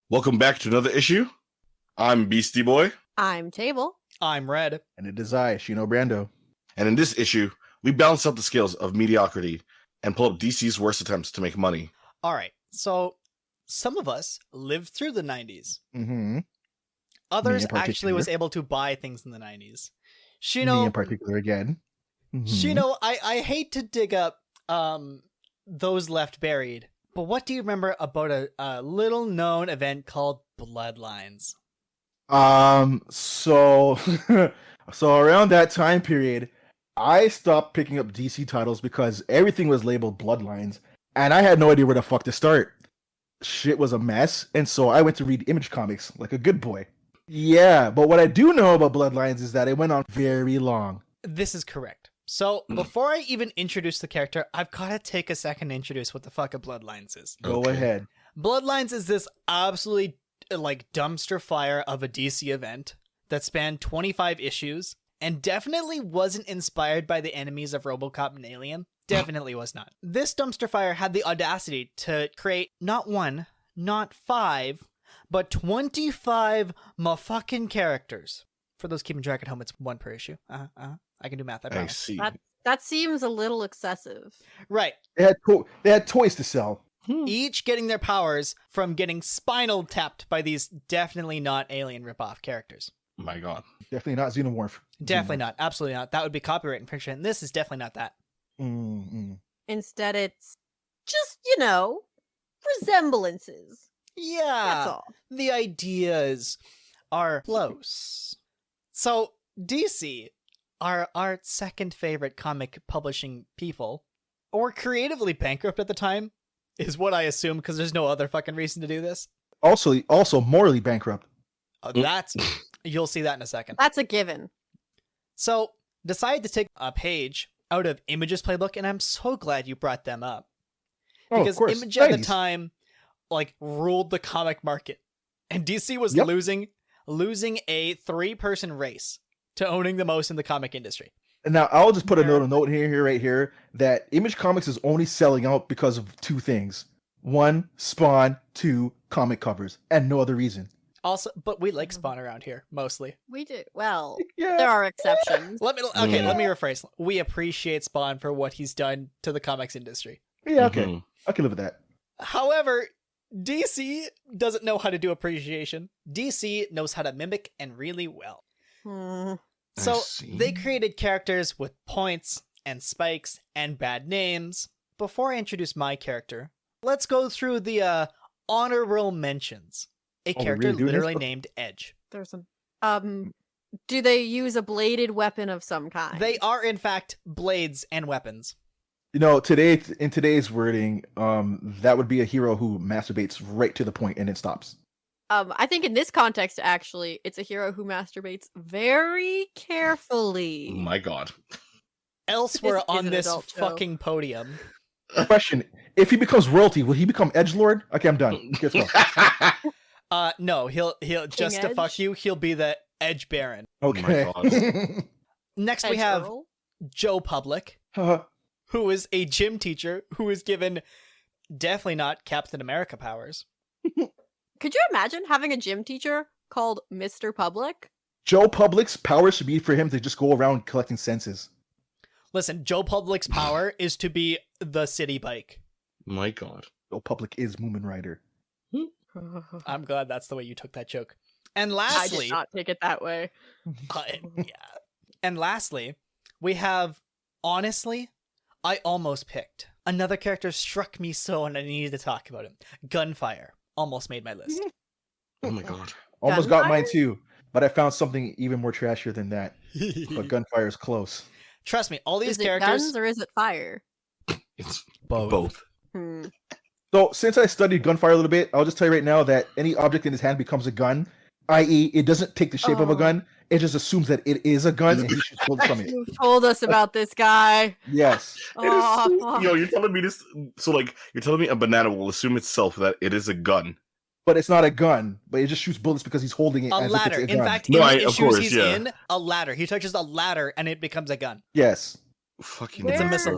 Welcome back to another issue. I'm Beastie Boy. I'm Table. I'm Red. And it is I, Shino Brando. And in this issue, we balance out the scales of mediocrity and pull up DC's worst attempts to make money. All right, so some of us lived through the 90s. Mm-hmm. Others Me in actually was particular. able to buy things in the 90s. Me Shino, in particular again. Mhm. Shino, I hate to dig up those left buried, but what do you remember about a little known event called Bloodlines? So so around that time period, I stopped picking up DC titles because everything was labeled Bloodlines, and I had no idea where the fuck to start. Shit was a mess, and so I went to read Image Comics like a good boy. Yeah, but what I do know about Bloodlines is that it went on very long. This is correct. So before I even introduce the character, I've got to take a second to introduce what the fuck a Bloodlines is. Go Okay. ahead. Bloodlines is this absolutely like dumpster fire of a DC event that spanned 25 issues and definitely wasn't inspired by the enemies of RoboCop and Alien. Definitely was not. This dumpster fire had the audacity to create not one, not five, but 25 motherfucking characters. For those keeping track at home, it's one per issue. I can do math, I I promise. see. That seems a little excessive. Right. They had toys to sell. Each getting their powers from getting spinal tapped by these definitely not Alien ripoff characters. My God. Definitely not Xenomorph. Definitely not. Absolutely not. That would be copyright infringement. This is definitely not that. Mm-hmm. Instead, it's just, resemblances. Yeah. That's all. The ideas are close. So, DC, our second favorite comic publishing people, or creatively bankrupt at the time, is what I assume because there's no other fucking reason to do this. Also morally bankrupt. That's, you'll see that in a second. That's a given. So, decided to take a page out of Image's playbook, and I'm so glad you brought them up. Oh, Because of course. Image at the 90s. time, like, ruled the comic market. And DC was Yep. losing a 3-person race to owning the most in the comic industry. And now I'll just put a Yeah. note here, right here, that Image Comics is only selling out because of two things. One, Spawn. Two, comic covers. And no other reason. Also, but we like Spawn around here, mostly. We do. Well, Yeah. there are exceptions. Let me rephrase. We appreciate Spawn for what he's done to the comics industry. Yeah, okay. Mhm. I can live with that. However, DC doesn't know how to do appreciation. DC knows how to mimic and really well. Hmm. I So see. they created characters with points and spikes and bad names. Before I introduce my character, let's go through the honorable mentions. A Oh, we're character really doing this? literally named Edge. There's some. Do they use a bladed weapon of some kind? They are in fact blades and weapons. You know, in today's wording, that would be a hero who masturbates right to the point and it stops. I think in this context, actually, it's a hero who masturbates very carefully. My God. Elsewhere This is on an this adult show. fucking podium. Question: if he becomes royalty, will he become edgelord? Okay, I'm done. Let's go. No, he'll just to fuck Edge? you, he'll be the Edge Baron. Okay. Next we Edge have Earl? Joe Public, who is a gym teacher who is given definitely not Captain America powers. Could you imagine having a gym teacher called Mr. Public? Joe Public's power should be for him to just go around collecting senses. Listen, Joe Public's power is to be the city bike. My God. Joe Public is Moomin Rider. I'm glad that's the way you took that joke. And I lastly, did not take it that way. yeah. And lastly, we have, honestly, I almost picked. Another character struck me so and I needed to talk about him. Gunfire. Almost made my list. Oh my God. Almost got mine Gunfire? too, but I found something even more trashier than that. But Gunfire is close. Trust me, all these Is it characters... guns or is it fire? It's Both. both. Hmm. So since I studied Gunfire a little bit, I'll just tell you right now that any object in his hand becomes a gun, i.e., it doesn't take the shape of a Oh. gun. It just assumes that it is a gun and he shoots bullets from it. You told us about this guy. Yes. Oh, Yo, you're telling me this. So, like, you're telling me a banana will assume itself that it is a gun. But it's not a gun, but it just shoots bullets because he's holding it A as ladder. if it's a In gun. fact, No, in of the issues course, he's yeah. in, a ladder. He touches a ladder and it becomes a gun. Yes. Fucking. It's a Where- missile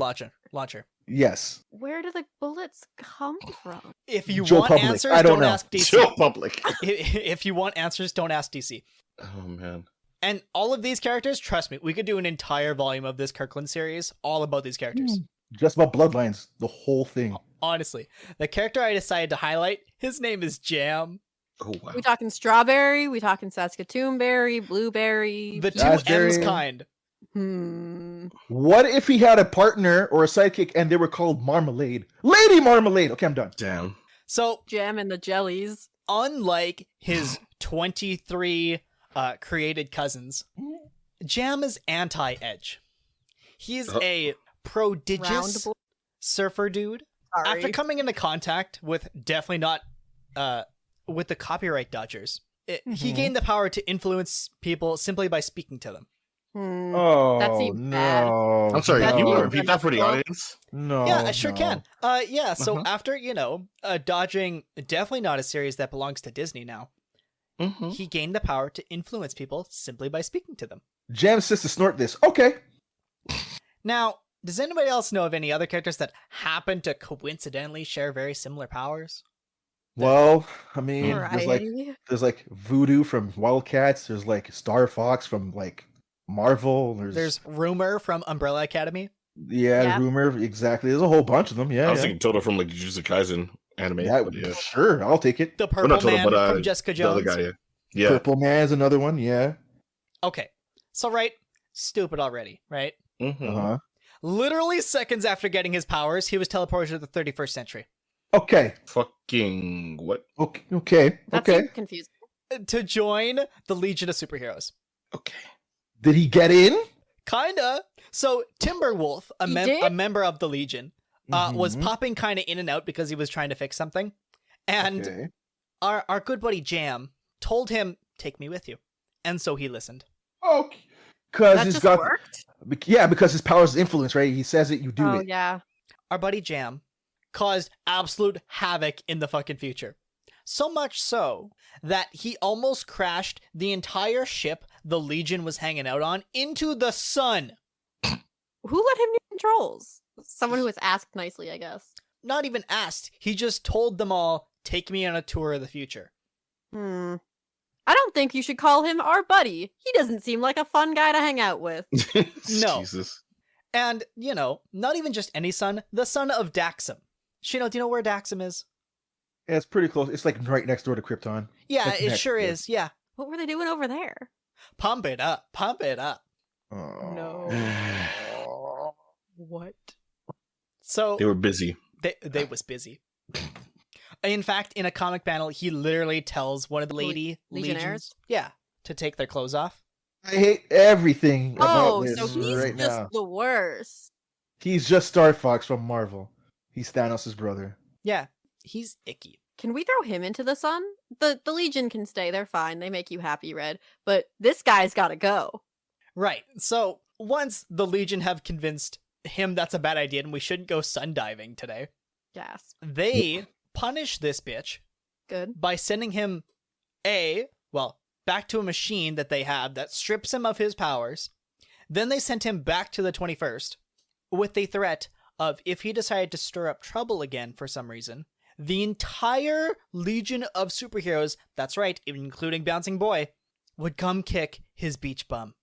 launcher. Yes. Where do the bullets come from? If you Joe want Public. answers, I don't don't know. ask DC. Chill public. If you want answers, don't ask DC. Oh man. And all of these characters, trust me, we could do an entire volume of this Kirkland series all about these characters. Just about Bloodlines, the whole thing. Honestly, the character I decided to highlight, his name is Jamm. Oh wow. We talking strawberry? We talking Saskatoonberry? Blueberry? The two Raspberry. M's kind. What if he had a partner or a sidekick and they were called Marmalade? Lady Marmalade! Okay, I'm done. Damn. So, Jam and the jellies. unlike his 23 created cousins, Jamm is anti-edge. He's a prodigious Round boy. surfer dude. Sorry. After coming into contact with definitely not with the copyright dodgers, he gained the power to influence people simply by speaking to them. Oh, That seems bad. no. I'm sorry, That's can you no. repeat that for the audience? No. Yeah, I sure no. can. Yeah, so Uh-huh. after, dodging definitely not a series that belongs to Disney now, Mm-hmm. he gained the power to influence people simply by speaking to them. Jam says to snort this. Okay. Now, does anybody else know of any other characters that happen to coincidentally share very similar powers? Well, I mean, Variety. there's like Voodoo from Wildcats. There's like Star Fox from like Marvel. There's Rumor from Umbrella Academy. Yeah. Rumor, exactly. There's a whole bunch of them. Yeah, I was yeah. thinking Toto from like Jujutsu Kaisen anime. Yeah, but yeah. sure, I'll take it. The Well, Purple not Toto, Man but from Jessica the other Jones. guy. Yeah. Purple Man's another one. Yeah. Okay, so right, stupid already, right? Mm-hmm. Uh-huh. Literally seconds after getting his powers, he was teleported to the 31st century Okay. Fucking what? Okay. Okay. That Okay. seems confusing. to join the Legion of Superheroes. Okay. Did he get in? Kinda. So Timberwolf, a did? member of the Legion, was Mhm. popping kind of in and out because he was trying to fix something, and Okay. our good buddy Jamm told him, "Take me with you," and so he listened. Okay. Because That he's just got. worked? Yeah, because his powers influence, right? He says it, you do Oh, it. yeah. Our buddy Jamm caused absolute havoc in the fucking future. So much so that he almost crashed the entire ship the Legion was hanging out on into the sun. Who let him do controls? Someone who was asked nicely, I guess. Not even asked. He just told them all, "Take me on a tour of the future." I don't think you should call him our buddy. He doesn't seem like a fun guy to hang out with. No. Jesus. And, not even just any son, the son of Daxam. Shino, do you know where Daxam is? Yeah, it's pretty close. It's like right next door to Krypton. Yeah, Like it next sure door. is. Yeah. What were they doing over there? Pump it up. Pump it up. Oh. No. What? So They were busy. they was busy. In fact, in a comic panel, he literally tells one of the lady Legionnaires? legions, to take their clothes off. I hate everything about Oh, this so he's right just now. the worst. He's just Star Fox from Marvel. He's Thanos' brother. Yeah, he's icky. Can we throw him into the sun? The Legion can stay. They're fine. They make you happy, Red. But this guy's got to go. Right. So once the Legion have convinced him that's a bad idea and we shouldn't go sun diving today, Yes. they punish this bitch Good. by sending him back to a machine that they have that strips him of his powers. Then they sent him back to the 21st with the threat of, if he decided to stir up trouble again for some reason, the entire Legion of Superheroes, that's right, including Bouncing Boy, would come kick his beach bum.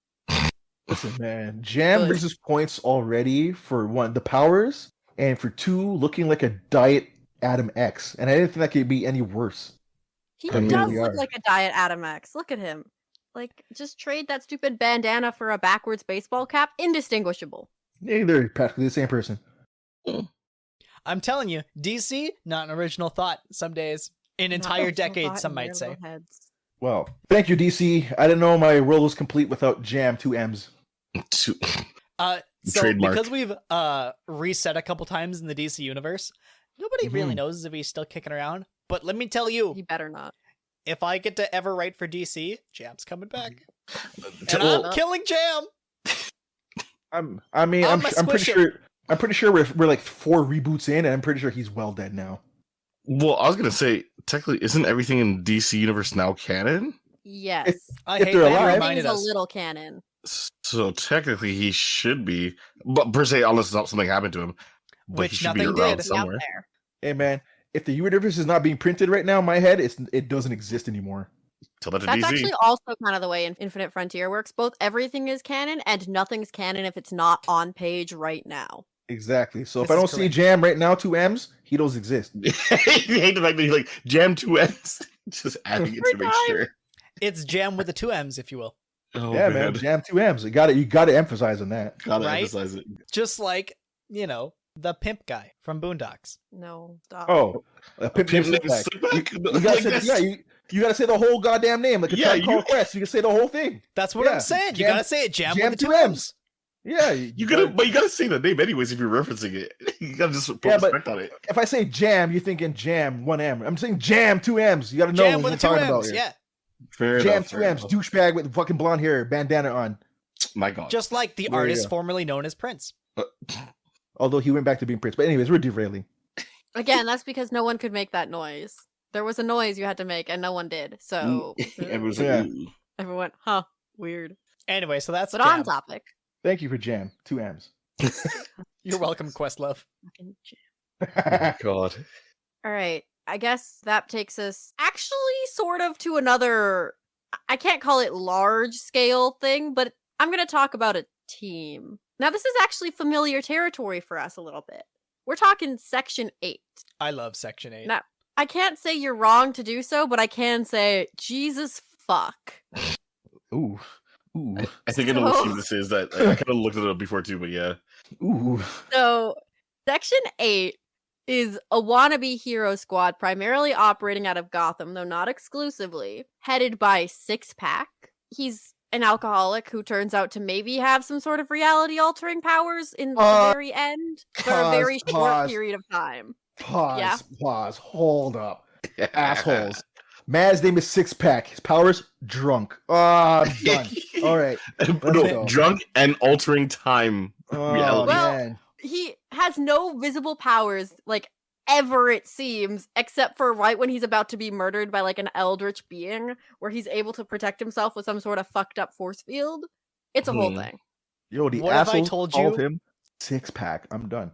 Listen, man. Jam Good. brings his points already for one, the powers, and for two, looking like a diet Adam X. And I didn't think that could be any worse. He But here does we look are. like a diet Adam X. Look at him. Like, just trade that stupid bandana for a backwards baseball cap. Indistinguishable. Yeah, they're practically the same person. I'm telling you, DC, not an original thought some days. An entire decade, some might say. Well, thank you, DC. I didn't know my world was complete without Jam, 2 M's. So Trademark. because we've reset a couple times in the DC universe, nobody really knows if he's still kicking around. But let me tell you, He better not. if I get to ever write for DC, Jam's coming back. And Well, I'm killing Jam. I'm pretty sure we're like 4 reboots in, and I'm pretty sure he's well dead now. well, I was gonna say, technically, isn't everything in DC universe now canon? Yes. I If hate they're that you alive- reminded Everything's a us. little canon. So technically, he should be, but per se, unless something happened to him. But he Which should be nothing around did. Be out somewhere. there. Hey man, if the universe is not being printed right now in my head, it doesn't exist anymore. Tell that to That's DC. actually also kind of the way Infinite Frontier works. Both everything is canon and nothing's canon if it's not on page right now. Exactly. So if This I is don't see correct. Jam right now, 2Ms, he doesn't exist. You hate the fact that he like Jam 2Ms. Just adding it to Every make time. sure. It's Jam with the 2 M's, if you will. Oh, Yeah, man. Jam 2Ms. You got to emphasize on that. Gotta Right? emphasize it. Just like, the pimp guy from Boondocks. No, stop. Oh, a pimp named named Slickback. Slickback? You gotta Like say, this. yeah, you gotta say the whole goddamn name, like a Yeah, Tribe Called Quest. You can say the whole thing. That's what Yeah, I'm saying. You Jam- gotta say it, Jam Jam with the 2 2 M's. Yeah, You gotta say the name anyways if you're referencing it. You gotta just put Yeah, but- respect on it. If I say Jam, you're thinking Jam 1M. I'm saying Jam 2Ms. You gotta know Jam what with we're the 2 talking about M's, here. yeah. Fair Jam enough, 2Ms, douchebag with fucking blonde hair, bandana on. My God. Just like the There you artist go. formerly known as Prince. Although he went back to being Prince. But anyways, we're derailing. Again, that's because no one could make that noise. There was a noise you had to make, and no one did. So Everyone's Yeah. like, ooh. everyone went, huh, weird. Anyway, so that's But on Jam. topic. Thank you for Jam 2Ms. You're welcome, Questlove. Fucking jam. Oh, God. All right. I guess that takes us actually sort of to another, I can't call it large scale thing, but I'm going to talk about a team. Now, this is actually familiar territory for us a little bit. We're talking Section 8. I love Section 8. Now, I can't say you're wrong to do so, but I can say, Jesus fuck. Ooh. Ooh. I think I know which So- team this is. That I kind of looked it up before too, but yeah. Ooh. So, Section 8 is a wannabe hero squad primarily operating out of Gotham, though not exclusively, headed by Six Pack. He's an alcoholic who turns out to maybe have some sort of reality altering powers in the very end for a very short pause. period of time. Pause. Yeah. Pause. Hold up. Assholes. Man's name is Six Pack. His powers drunk. I'm done. All right. No, go. drunk and altering time. Oh, Reality. Well, man. He has no visible powers, like, ever it seems, except for right when he's about to be murdered by, like, an eldritch being, where he's able to protect himself with some sort of fucked up force field. It's a whole Hmm. thing. Yo, the What if I assholes told called you- him Six Pack. I'm done.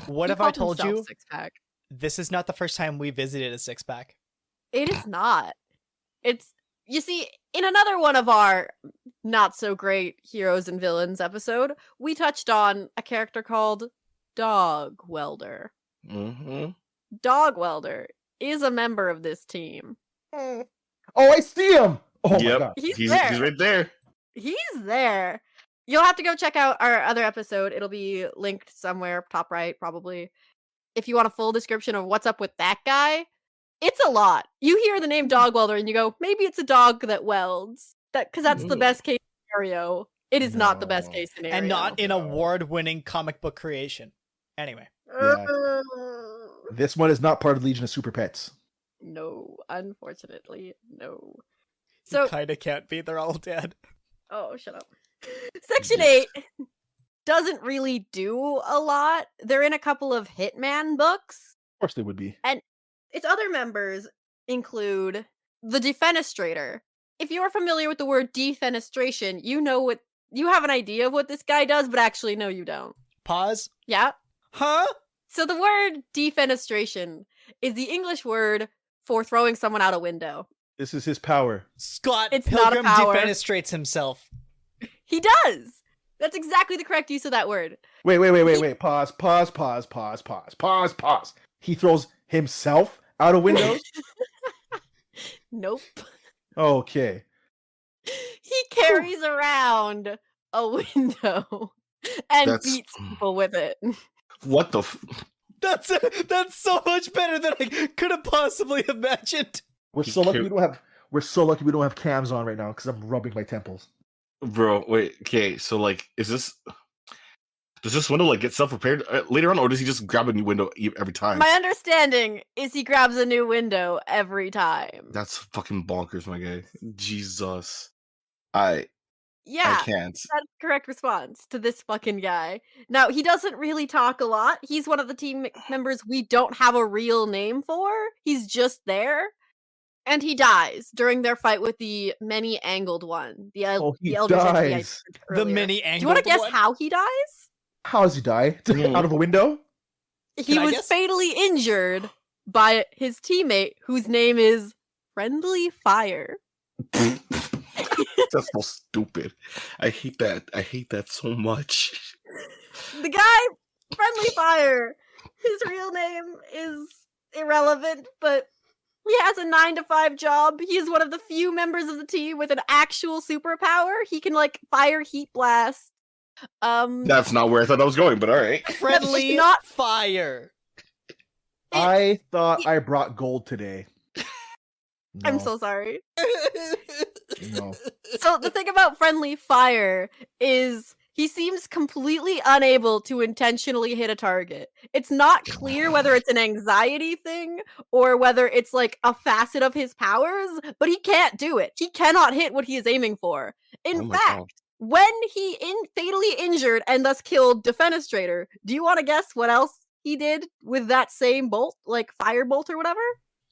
What He if I called told himself you Six Pack. this is not the first time we visited a Six Pack? It is not. It's, you see, in another one of our not so great heroes and villains episode, we touched on a character called Dog Welder. Mm-hmm. Dog Welder is a member of this team. Oh, I see him. Oh my Yep. god. He's there. He's right there. He's there. You'll have to go check out our other episode. It'll be linked somewhere, top right, probably. If you want a full description of what's up with that guy, it's a lot. You hear the name Dog Welder and you go, maybe it's a dog that welds. Because that's the Ooh. best case scenario. It is not the best No. case scenario. And not an award-winning comic book creation. Anyway, Yeah. This one is not part of Legion of Super Pets. No, unfortunately, no. so So, kind of can't be. They're all dead. oh, shut up. Section 8 doesn't really do a lot. They're in a couple of Hitman books. Of course they would be. Its other members include the Defenestrator. If you're familiar with the word defenestration, you have an idea of what this guy does, but actually, no, you don't. Pause. Yeah. Huh? So the word defenestration is the English word for throwing someone out a window. This is his power. Scott It's not a Pilgrim power. defenestrates himself. He does. That's exactly the correct use of that word. Wait. Pause. He throws himself out of windows? Nope. Okay. He carries around a window and That's- beats people with it. What the? That's so much better than I could have possibly imagined. We're He so lucky carry- we don't have cams on right now because I'm rubbing my temples. Bro, wait. Okay, so like, does this window like get self-repaired later on, or does he just grab a new window every time? My understanding is he grabs a new window every time. That's fucking bonkers, my guy. Jesus, I Yeah, can't. that's the correct response to this fucking guy. Now, he doesn't really talk a lot. He's one of the team members we don't have a real name for. He's just there. And he dies during their fight with the many-angled one. The He Eldritch Entity I dies. mentioned The earlier. mini Do angle. you want to guess how he dies? How does he die? Mm. Out of a window? He Can I was guess? fatally injured by his teammate, whose name is Friendly Fire. That's so stupid. I hate that. I hate that so much. The guy, Friendly Fire, his real name is irrelevant, but he has a 9-to-5 job. He is one of the few members of the team with an actual superpower. He can like fire heat blasts. That's not where I thought I was going, but all right. Friendly not- fire. I thought I brought gold today. I'm No, so sorry. no. So the thing about Friendly Fire is he seems completely unable to intentionally hit a target. It's not clear whether it's an anxiety thing or whether it's like a facet of his powers, but he can't do it. He cannot hit what he is aiming for. Oh In my fact, God. when he fatally injured and thus killed Defenestrator, do you want to guess what else he did with that same bolt, like fire bolt or whatever?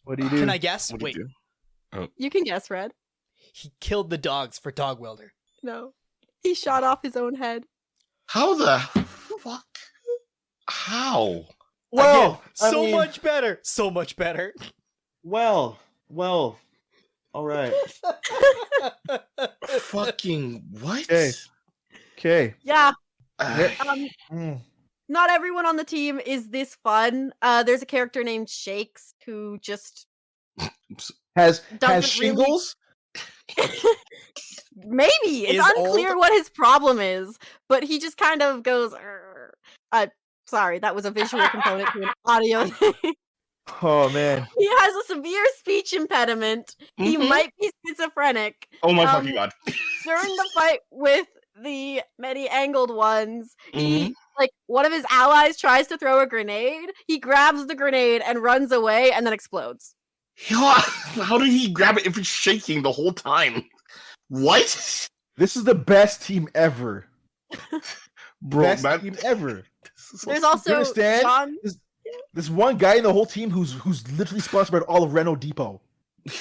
What do you do? Can I guess? What do Wait, you do? You can guess, Red. he killed the dogs for Dog Welder. No. He shot off his own head. How the fuck? How? Well, Again, I so mean, much better. So much better. Well. All right. Fucking what? Okay. Okay. Yeah. Uh, Mm. Not everyone on the team is this fun. There's a character named Shakes who just Has Doesn't shingles? maybe it's Is unclear old? what his problem is, but he just kind of goes. Sorry, that was a visual component to an audio thing. Oh man. He has a severe speech impediment. He Mhm. might be schizophrenic. Oh my um, fucking God. During the fight with the many angled ones, he Mhm. like one of his allies tries to throw a grenade. He grabs the grenade and runs away, and then explodes. How did he grab it if it's shaking the whole time? What? This is the best team ever. Bro, best man. team ever. This is so There's You also understand? John. There's one guy in the whole team who's literally sponsored by all of Renault Depot.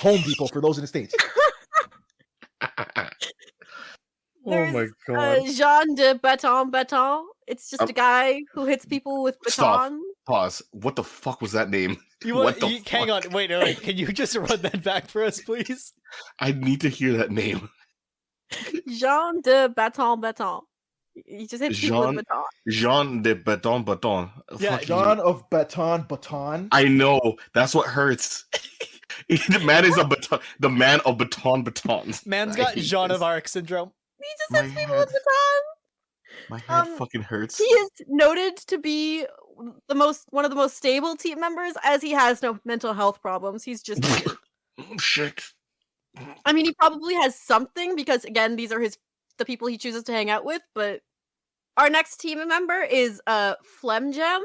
Home Depot for those in the States. Oh my There's God. Jean de Baton. It's just a guy who hits people with Stop. baton. Pause. What the fuck was that name? You What want? the You, hang on. fuck? Wait. Can you just run that back for us, please? I need to hear that name. Jean de Baton. He just hits people with baton. Jean de Baton Baton. Yeah, Fucking- John of Baton. I know. That's what hurts. The man is a baton. The man of batons. Man's I got hate Jean of this. Arc syndrome. He just My hits people with head. baton. My head Um, fucking hurts. He is noted to be one of the most stable team members, as he has no mental health problems. He's just weird. Oh, shit. I mean, he probably has something because again, these are the people he chooses to hang out with. But our next team member is Flemgem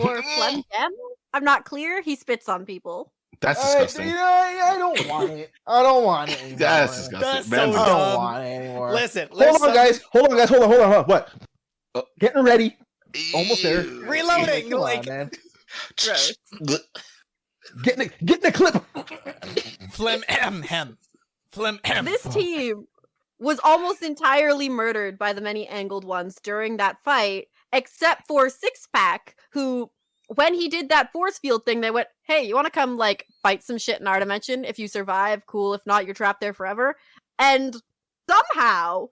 or Flemgem. I'm not clear. He spits on people. That's All right, disgusting. I don't want it. I don't want it anymore. That's disgusting. That's Man's so I a- don't dumb. want it anymore. Listen, Hold on, guys. Hold on. What? Uh, Getting ready. Almost there. Ew. Reloading. Come on, like man. Gross. Getting the clip. Phlegm hem. Phlegm hem. This team was almost entirely murdered by the many angled ones during that fight, except for Six Pack, who, when he did that force field thing, they went, "Hey, you want to come like fight some shit in our dimension? If you survive, cool. If not, you're trapped there forever." And somehow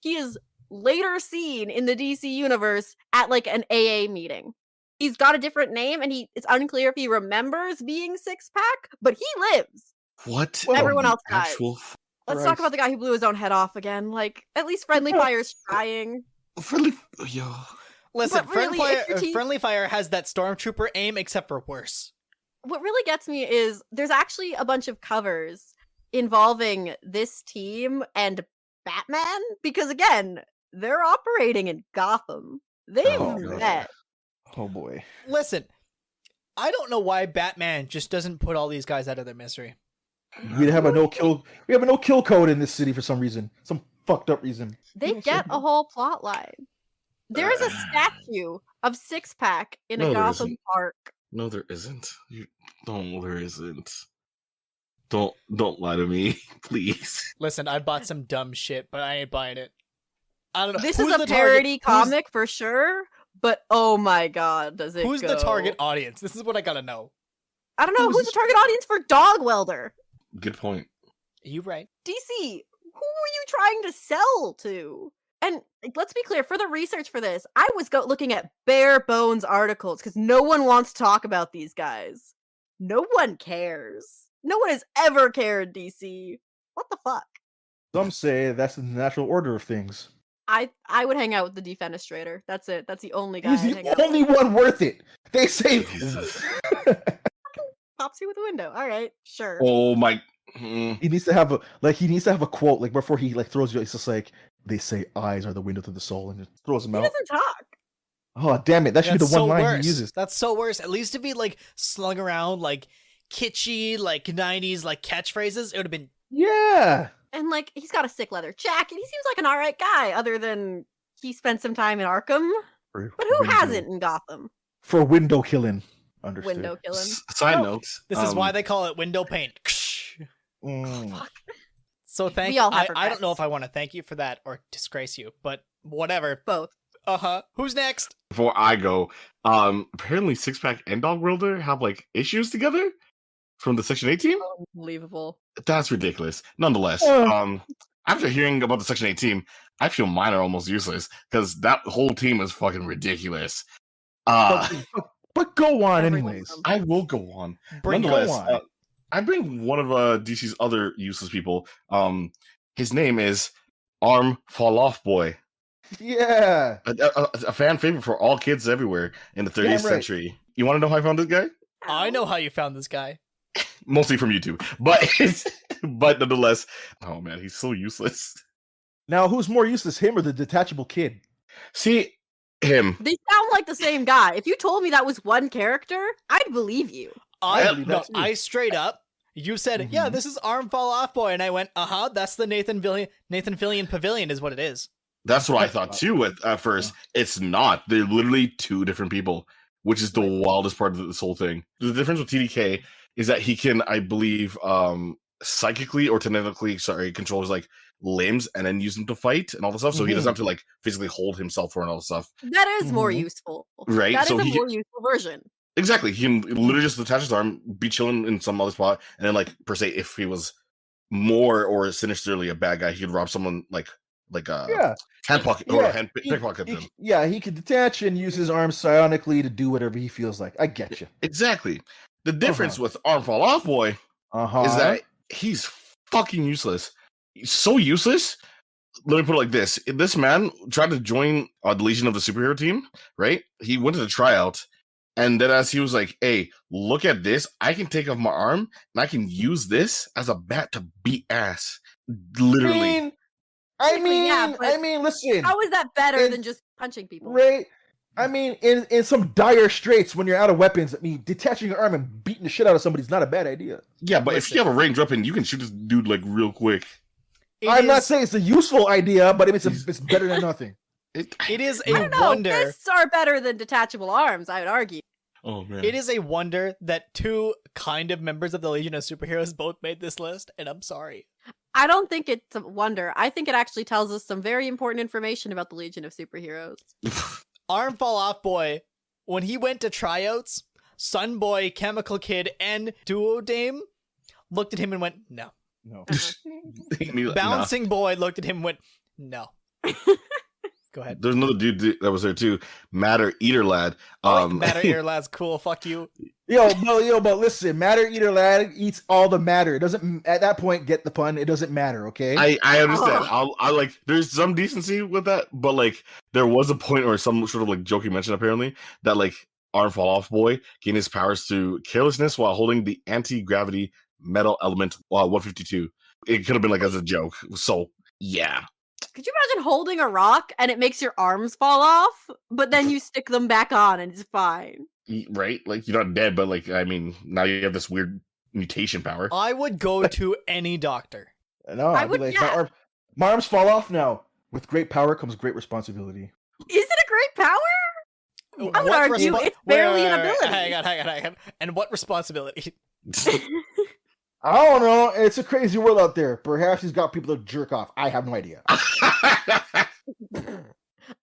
he is later seen in the DC universe at like an AA meeting. He's got a different name, and it's unclear if he remembers being Six Pack, but he lives. What? Well, everyone the else dies. actual Let's talk Christ. about the guy who blew his own head off again. Like, at least Friendly Fire's trying. Really? Yo. Listen, But really, if your team- Friendly Fire has that stormtrooper aim, except for worse. What really gets me is there's actually a bunch of covers involving this team and Batman, because again, they're operating in Gotham. They've Oh, God. met. Oh boy. Listen, I don't know why Batman just doesn't put all these guys out of their misery. We have a no kill. We have a no kill code in this city for some reason. Some fucked up reason. They get a whole plot line. There is a statue of Six Pack in No, a there Gotham isn't. park. No, there isn't. No, there isn't. Don't lie to me, please. Listen, I bought some dumb shit, but I ain't buying it. I don't know. This Who's is a the parody target? comic for sure, but oh my god, does it Who's go. the target audience? This is what I gotta know. I don't know, Who's who's the target audience for Dog Welder? Good point. You right. DC, who were you trying to sell to? And like, let's be clear, for the research for this, I was looking at bare bones articles because no one wants to talk about these guys. No one cares. No one has ever cared, DC. What the fuck? Some say that's the natural order of things. I would hang out with the Defenestrator. That's it. That's the only guy. He's I'd hang the out only one worth it. They say. Pops you with a window. All right, sure. Oh my. He needs to have a quote like before he like throws you. It's just like they say eyes are the window to the soul, and just throws him He out. doesn't talk. Oh damn it! That should be the That's one so line worse. he uses. That's so worse. At least if he like slung around like kitschy like 90s like catchphrases, it would have been Yeah. And like he's got a sick leather jacket. He seems like an alright guy, other than he spent some time in Arkham. But who hasn't in Gotham? For window killing. Understood. Window killing. Side Oh, notes. This is why they call it window paint. Mm. Fuck. So thank We you. all have I don't know regrets. if I want to thank you for that or disgrace you, but whatever. Both. Who's next? Before I go, apparently Six Pack and Dog Welder have like issues together from the Section 8 team. Unbelievable. That's ridiculous. Nonetheless, after hearing about the Section 8 team, I feel mine are almost useless because that whole team is fucking ridiculous. But go on Every anyways. one of them. I will go on. Bring Go Nonetheless, on. I bring one of DC's other useless people. His name is Arm Fall Off Boy, Yeah. a fan favorite for all kids everywhere in the 30th Damn right. century. You want to know how I found this guy? I know how you found this guy. Mostly from YouTube, but nonetheless, oh man, he's so useless. Now, who's more useless, him or the detachable kid? See him. They sound like the same guy. If you told me that was one character, I'd believe you. I believe that too. I straight up. You said, yeah, this is Arm Fall Off Boy, and I went, that's the Nathan Fillion Pavilion is what it is. That's what I thought too at first. It's not. They're literally two different people, which is the wildest part of this whole thing. The difference with TDK is that he can, I believe, psychically or kinetically, control his like limbs and then use them to fight and all the stuff. So he doesn't have to like physically hold himself for and all the stuff. That is more Mhm. useful. Right, That is so a he- more useful version. Exactly. He can literally just detach his arm, be chilling in some other spot, and then like per se, if he was more or sinisterly a bad guy, he could rob someone like a Yeah. hand pocket or Yeah. hand pickpocket them. He could detach and use his arms psionically to do whatever he feels like. I get you. Exactly. The difference with Arm Fall Off Boy Uh-huh. is that he's fucking useless. He's so useless. Let me put it like this: this man tried to join the Legion of the Superhero Team, right? He went to the tryout, and then as he was like, "Hey, look at this! I can take off my arm and I can use this as a bat to beat ass." Literally, Technically, yeah, but listen, How is that better And- than just punching people? right? I mean, in some dire straits, when you're out of weapons, I mean, detaching your arm and beating the shit out of somebody is not a bad idea. yeah. But if Listen. you have a range weapon, you can shoot this dude like real quick. I'm not saying it's a useful idea, but it's better than nothing. It is I a don't know. wonder. Fists are better than detachable arms, I would argue. Oh man, It is a wonder that two kind of members of the Legion of Superheroes both made this list, and I'm sorry. I don't think it's a wonder. I think it actually tells us some very important information about the Legion of Superheroes. Arm Fall Off Boy, when he went to tryouts, Sun Boy, Chemical Kid, and Duo Dame looked at him and went, no. No. Bouncing Boy looked at him and went, no. Go ahead. There's another dude that was there too, Matter Eater Lad. Matter Ear Lad's cool, fuck you. But listen, Matter Eater Lad eats all the matter. It doesn't at that point get the pun. It doesn't matter, okay? I understand. I like. There's some decency with that, but like there was a point or some sort of like joking mention apparently that like Arm Fall Off Boy gained his powers through carelessness while holding the anti-gravity metal element 152. It could have been like as a joke. So yeah, Could you imagine holding a rock and it makes your arms fall off, but then you stick them back on and it's fine? right. Like you're not dead, but like I mean, now you have this weird mutation power. I would go to any doctor. No, I I'd be would- like, yeah. my arms fall off now. With great power comes great responsibility. Is it a great power? I would What argue it's barely an ability. Hang on. And what responsibility? I don't know. It's a crazy world out there. Perhaps he's got people to jerk off. I have no idea.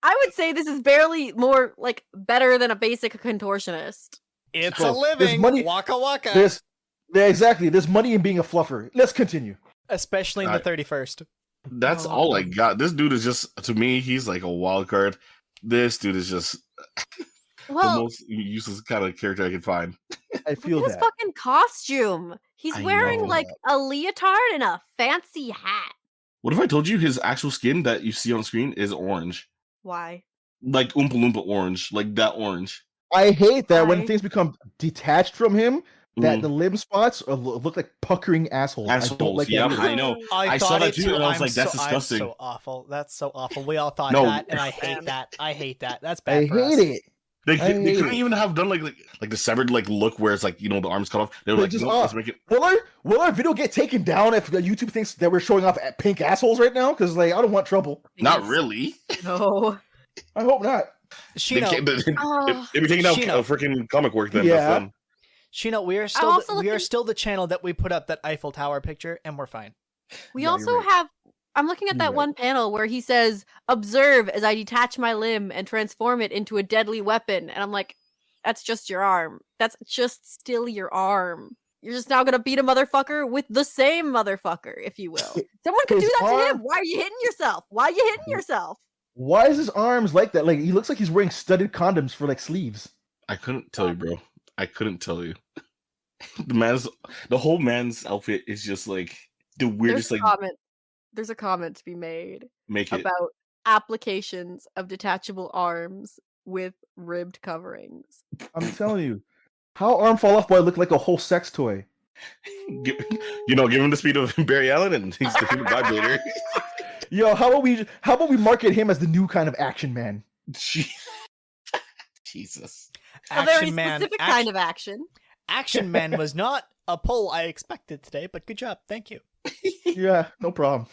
I would say this is barely more like better than a basic contortionist. It's Bro, a there's living. money- Waka waka. Exactly. There's money in being a fluffer. Let's continue. Especially in the 31st. That's all I got. This dude is just, to me, he's like a wild card. This dude is just the Well, most useless kind of character I can find. I feel look at his that. fucking costume. He's I wearing know. like a leotard and a fancy hat. What if I told you his actual skin that you see on screen is orange? Why? Like Oompa Loompa orange. Like that orange. I hate that when Why? things become detached from him, that Mm. the limb spots look like puckering assholes. I don't Assholes, like yep, that. I know. I saw thought that it too, and I was I'm like, that's so, disgusting. I'm so awful. That's so awful. We all thought No. that, and I hate that. I hate that. That's bad I for us. hate it. They I couldn't hate it. even have done like the severed like look where it's like, you know, the arms cut off. They were They're like, just no, off. let's make it. Will our video get taken down if YouTube thinks that we're showing off pink assholes right now? Because like I don't want trouble. Not Please. really. No. I hope not. Shino, They'd be taking out Shino. freaking comic work then. Yeah. That's them. Shino, we are I'm still also we are looking- still the channel that we put up that Eiffel Tower picture, and we're fine. We Yeah, you're also right. have. I'm looking at You're that right. one panel where he says, "Observe as I detach my limb and transform it into a deadly weapon." And I'm like, "That's just your arm. That's just still your arm. You're just now gonna beat a motherfucker with the same motherfucker, if you will. Someone could do His that to arm- him. Why are you hitting yourself? Why are you hitting yourself?" Why is his arms like that? Like he looks like he's wearing studded condoms for like sleeves. I couldn't tell you, bro. I couldn't tell you. The whole man's outfit is just like the weirdest. There's a Like, comment. There's a comment to be made make it. about applications of detachable arms with ribbed coverings. I'm telling you, how arm fall off boy look like a whole sex toy. Give him the speed of Barry Allen, and he's the human vibrator. Yo, how about we market him as the new kind of action man? Jesus. A very Action Man. specific kind of action. Action Man was not a poll I expected today, but good job. Thank you. Yeah, no problem.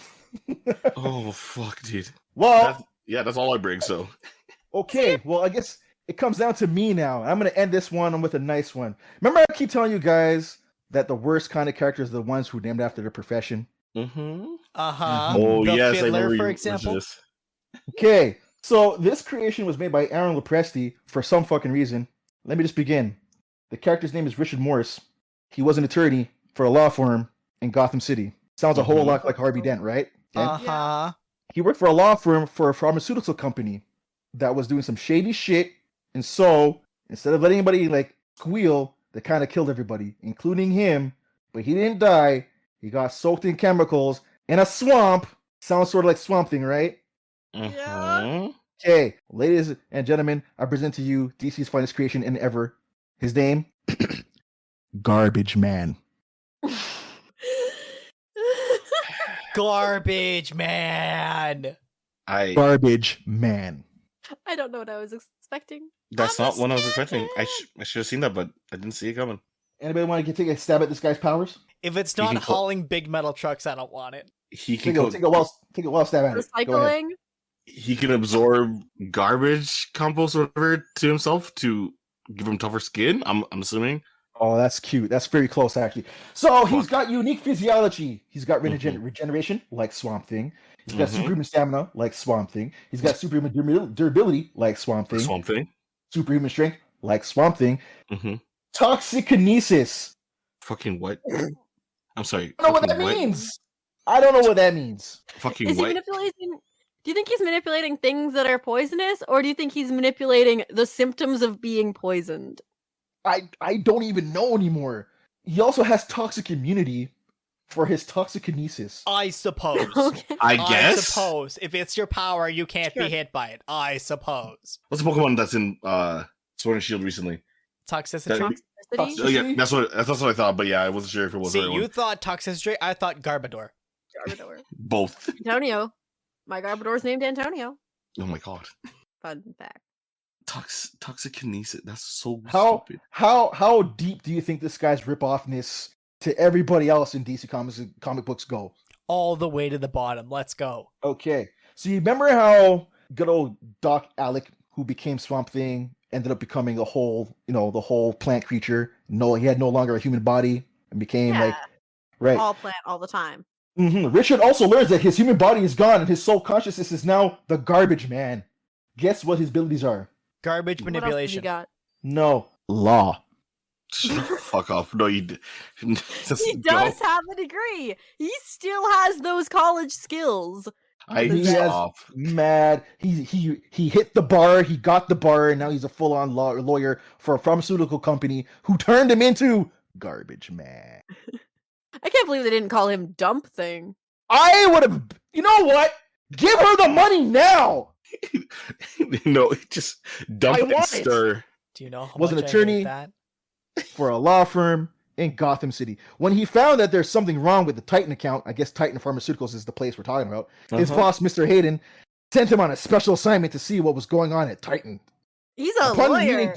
Oh fuck, dude. Well, That's all I bring. So okay. Well, I guess it comes down to me now. I'm gonna end this one with a nice one. Remember, I keep telling you guys that the worst kind of characters are the ones who are named after their profession. Mm-hmm. Uh-huh. Oh The yes, I Fiddler, remember for you example. mentioned this. Okay, so this creation was made by Aaron Lopresti for some fucking reason. Let me just begin. The character's name is Richard Morris. He was an attorney for a law firm in Gotham City. Sounds a whole Mhm. lot like Harvey Dent, right? Okay? Uh-huh. He worked for a law firm for a pharmaceutical company that was doing some shady shit, and so instead of letting anybody like squeal, they kind of killed everybody, including him. But he didn't die. He got soaked in chemicals in a swamp. Sounds sort of like Swamp Thing, right? Mhm. Okay, ladies and gentlemen, I present to you DC's finest creation in ever. His name, Garbage Man. Garbage Man. Garbage Man. I don't know what I was expecting. That's not what I was expecting. I should have seen that, but I didn't see it coming. Anybody want to take a stab at this guy's powers? If it's You not can call- hauling big metal trucks, I don't want it. He can go. Take a wild stab at it. Go ahead. Recycling. He can absorb garbage compost or whatever to himself to give him tougher skin. I'm assuming. Oh, that's cute. That's very close, actually. So he's Fuck. got unique physiology. He's got Mhm. regeneration, like Swamp Thing. He's got Mhm. superhuman stamina, like Swamp Thing. He's got superhuman durability, like Swamp Thing. Swamp Thing. Superhuman strength, like Swamp Thing. Mm-hmm. Toxic kinesis. Fucking what? I'm sorry. I don't know what that fucking means. I don't know what that means. Fucking Is he what? manipulating? Do you think he's manipulating things that are poisonous, or do you think he's manipulating the symptoms of being poisoned? I don't even know anymore. He also has toxic immunity for his toxic kinesis. I suppose. Okay. I I guess. suppose. If it's your power, you can't Sure. be hit by it. I suppose. What's the Pokemon that's in Sword and Shield recently? Toxicity. That- Toxicity? Oh, yeah, that's what I thought. But yeah, I wasn't sure if it was the See, right you one. thought toxicity. I thought Garbodor. Garbodor. Both. Antonio. My Garbodor's named Antonio. Oh my god. Fun fact. Toxic kinesis. That's so How stupid. how deep do you think this guy's rip-offness to everybody else in DC Comics and comic books go? All the way to the bottom. Let's go. Okay. So you remember how good old Doc Alec, who became Swamp Thing, ended up becoming the whole plant creature. No, he had no longer a human body and became Yeah. like right. All plant all the time. Richard also learns that his human body is gone and his soul consciousness is now the Garbage Man. Guess what his abilities are? Garbage What else has he manipulation. got? No, law. Fuck off. No, you. Just He go. does have a degree. He still has those college skills. I He has off. mad. He hit the bar. He got the bar, and now he's a full-on lawyer for a pharmaceutical company who turned him into garbage man. I can't believe they didn't call him Dump Thing. I would have. You know what? Give her the money now. No, just dump I and want it. stir. Do you know how Was an much I hate attorney. that? For a law firm in Gotham City. When he found that there's something wrong with the Titan account, I guess Titan Pharmaceuticals is the place we're talking about, his boss, Mr. Hayden, sent him on a special assignment to see what was going on at Titan. He's a lawyer.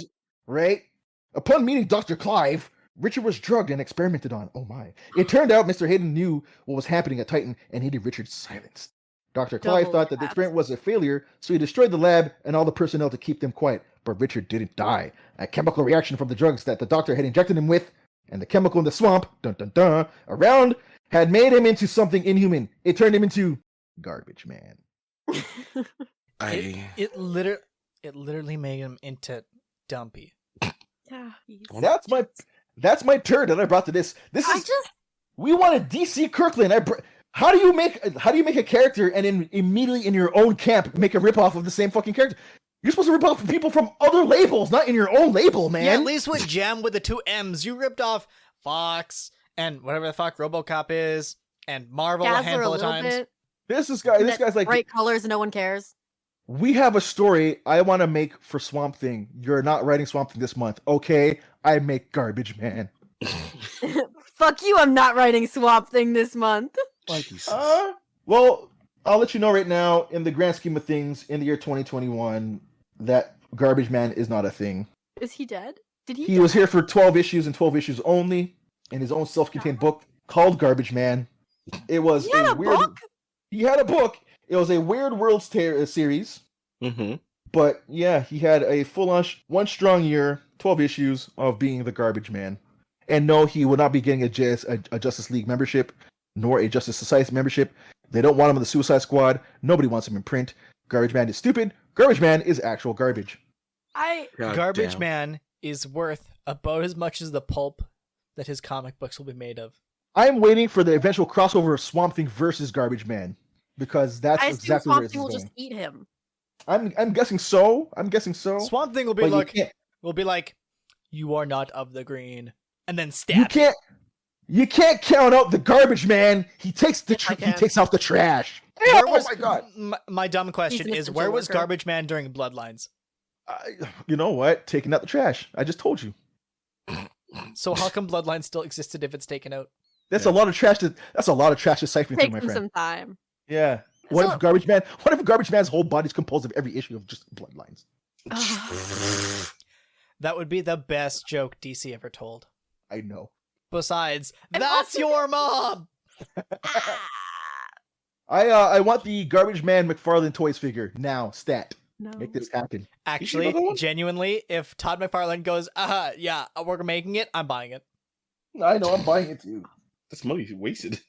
Upon meeting Dr. Clive, Richard was drugged and experimented on. Oh my. It turned out Mr. Hayden knew what was happening at Titan and needed Richard silenced. Dr. Clive Double thought that the taps. experiment was a failure, so he destroyed the lab and all the personnel to keep them quiet. But Richard didn't die. A chemical reaction from the drugs that the doctor had injected him with, and the chemical in the swamp, around, had made him into something inhuman. It turned him into Garbage Man. It literally made him into Dumpy. Yeah. That's my turn that I brought to this. We wanted DC Kirkland. How do you make a character and then immediately in your own camp make a ripoff of the same fucking character? You're supposed to rip off people from other labels, not in your own label, man. Yeah, at least with Jamm with the 2 M's, you ripped off Fox and whatever the fuck RoboCop is, and Marvel a Dazzler handful of little times. bit. This guy's like, bright colors, no one cares. we have a story I want to make for Swamp Thing. You're not writing Swamp Thing this month. Okay, I make Garbage Man. Fuck you, I'm not writing Swamp Thing this month. Well, I'll let you know right now, in the grand scheme of things, in the year 2021, that Garbage Man is not a thing. Is he dead? Did he He die? was here for 12 issues and 12 issues only, in his own self-contained book called Garbage Man. It was He had a weird. book? He had a book. It was a Weird Worlds series. Mm-hmm. But yeah, he had a full-on one strong year, 12 issues of being the Garbage Man. And no, he would not be getting a Justice League membership, nor a Justice Society membership. They don't want him in the Suicide Squad. Nobody wants him in print. Garbage Man is stupid. Garbage Man is actual garbage. Garbage Man is worth about as much as the pulp that his comic books will be made of. I'm waiting for the eventual crossover of Swamp Thing versus Garbage Man, because that's I assume exactly where Swamp this Thing is will going. just eat him. I'm guessing so. Swamp Thing will be But like, you are not of the green, and then stab. You can't count out the Garbage Man. He takes he takes out the trash. Where Oh was, my god! My dumb question He's an is, where was essential worker. Garbage Man during Bloodlines? You know what? Taking out the trash. I just told you. So how come Bloodlines still existed if it's taken out? That's a lot of trash. That's a lot of trash to siphon through, Take my him friend. some time. Yeah. What So- if Garbage Man? What if Garbage Man's whole body's composed of every issue of just bloodlines? That would be the best joke DC ever told. I know. Besides, And that's also- your mom! I want the Garbage Man McFarlane Toys figure now. Stat. No. Make this happen. Actually, another one? genuinely, if Todd McFarlane goes, yeah, we're making it, I'm buying it. I know. I'm buying it too. That's money wasted.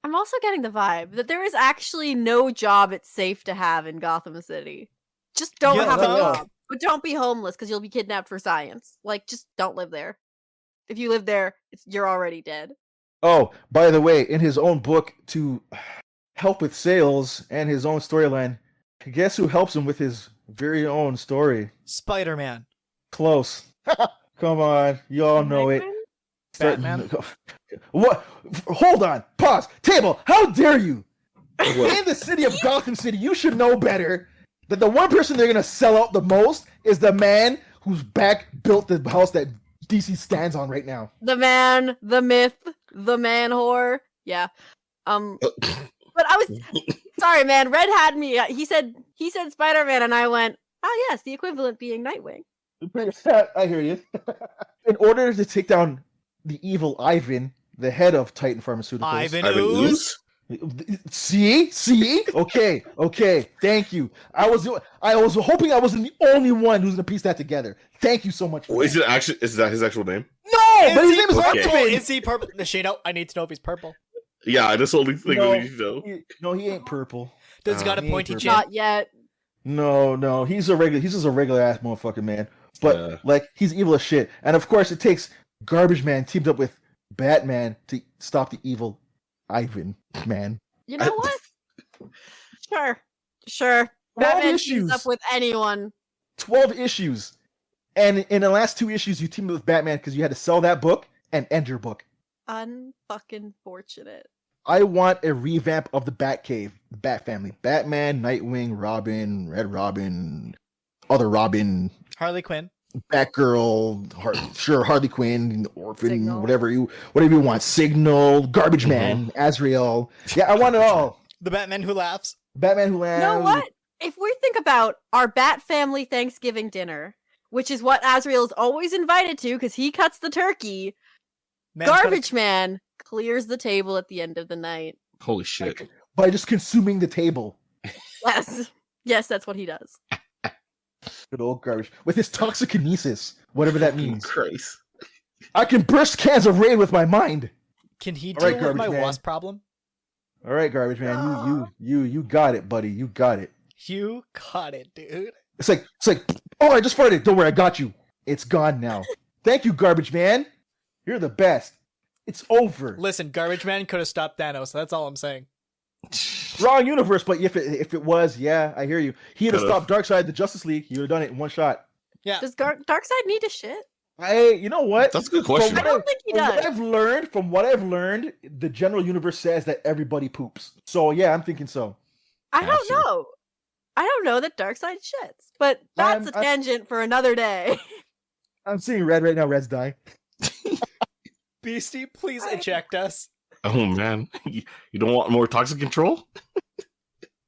I'm also getting the vibe that there is actually no job it's safe to have in Gotham City. Just don't Yeah, have a no. job. But don't be homeless because you'll be kidnapped for science. Like, just don't live there. If you live there, you're already dead. Oh, by the way, in his own book to help with sales and his own storyline, guess who helps him with his very own story? Spider-Man. Close. Come on, you all know it. Batman? What? Hold on. Pause. Table. How dare you? In the city of Gotham City, you should know better that the one person they're gonna sell out the most is the man whose back built the house that DC stands on right now. The man, the myth, the man whore. Yeah. But I was sorry, man. Red had me. He said Spider-Man, and I went, oh yes, the equivalent being Nightwing. I hear you. In order to take down the evil Ivan, the head of Titan Pharmaceuticals. Ivan Ivan Ooze? Ooze? See? Okay. Thank you. I was hoping I wasn't the only one who's gonna piece that together. Thank you so much for Oh, is that. it actually? Is that his actual name? No, but his name is Okay. purple? Ivan. Is he purple? Shano, I need to know if he's purple. Yeah, that's the only thing No. we need to know. No, he ain't purple. Does he got a he ain't pointy purple. chin? Not yet. No, he's just a regular ass motherfucker, man. But like, he's evil as shit. And of course, it takes Garbage Man teamed up with Batman to stop the evil Ivan Man. You know what? Sure. Batman teams up with anyone. 12 issues. And in the last 2 issues, you teamed up with Batman because you had to sell that book and end your book. Unfucking fortunate. I want a revamp of the Batcave, the Bat family. Batman, Nightwing, Robin, Red Robin, other Robin, Harley Quinn, Batgirl, Harley Quinn, Orphan, Signal. whatever you want. Signal, Garbage Man, Azrael. Yeah, I want it all. the Batman who laughs. Batman who laughs. You know what? If we think about our Bat family Thanksgiving dinner, which is what Azrael is always invited to because he cuts the turkey, Garbage Man clears the table at the end of the night. Holy shit. By just consuming the table. Yes, that's what he does. Good old Garbage. With his toxikinesis, whatever that means. Christ. I can burst cans of rain with my mind. Can he All deal right, with my Garbage Man. wasp problem? All right, Garbage Man, you got it, buddy. You got it. You got it, dude. It's like, oh, I just farted. Don't worry, I got you. It's gone now. Thank you, Garbage Man. You're the best. It's over. Listen, Garbage Man could have stopped Thanos. That's all I'm saying. Wrong universe, but if it was, yeah, I hear you. He would have stopped Darkseid, the Justice League. He would have done it in one shot. Yeah. Does Darkseid need to shit? You know what? That's a good question. I don't think he does. From what I've learned, the general universe says that everybody poops. So yeah, I'm thinking so. I don't know. I don't know that Darkseid shits, but that's a tangent for another day. I'm seeing red right now. Red's dying. Beastie, please eject us. Oh man, you don't want more toxic control?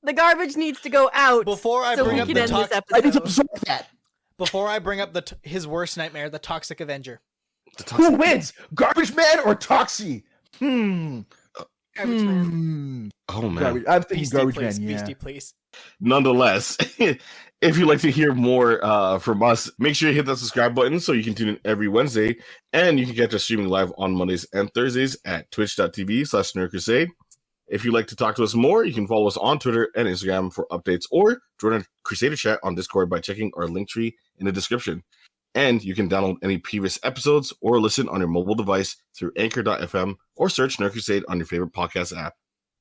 The garbage needs to go out Before I so bring we up can the end this toxic, episode. I need to absorb that. before I bring up his worst nightmare, the Toxic Avenger. Who wins, Garbage Man or Toxie? Garbage Man. Oh man. I'm thinking Beastie, Garbage please. Man. Yeah. Beastie, please. Nonetheless, if you'd like to hear more from us, make sure you hit that subscribe button so you can tune in every Wednesday. And you can catch us streaming live on Mondays and Thursdays at twitch.tv/NerdCrusade. If you'd like to talk to us more, you can follow us on Twitter and Instagram for updates, or join our Crusader chat on Discord by checking our link tree in the description. And you can download any previous episodes or listen on your mobile device through anchor.fm or search Nerd Crusade on your favorite podcast app.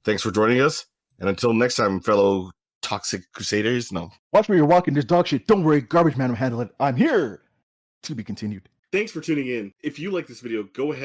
Thanks for joining us. And until next time, fellow toxic crusaders, Watch where you're walking. There's dog shit. Don't worry, Garbage Man will handle it. I'm here. To be continued. Thanks for tuning in. If you like this video, go ahead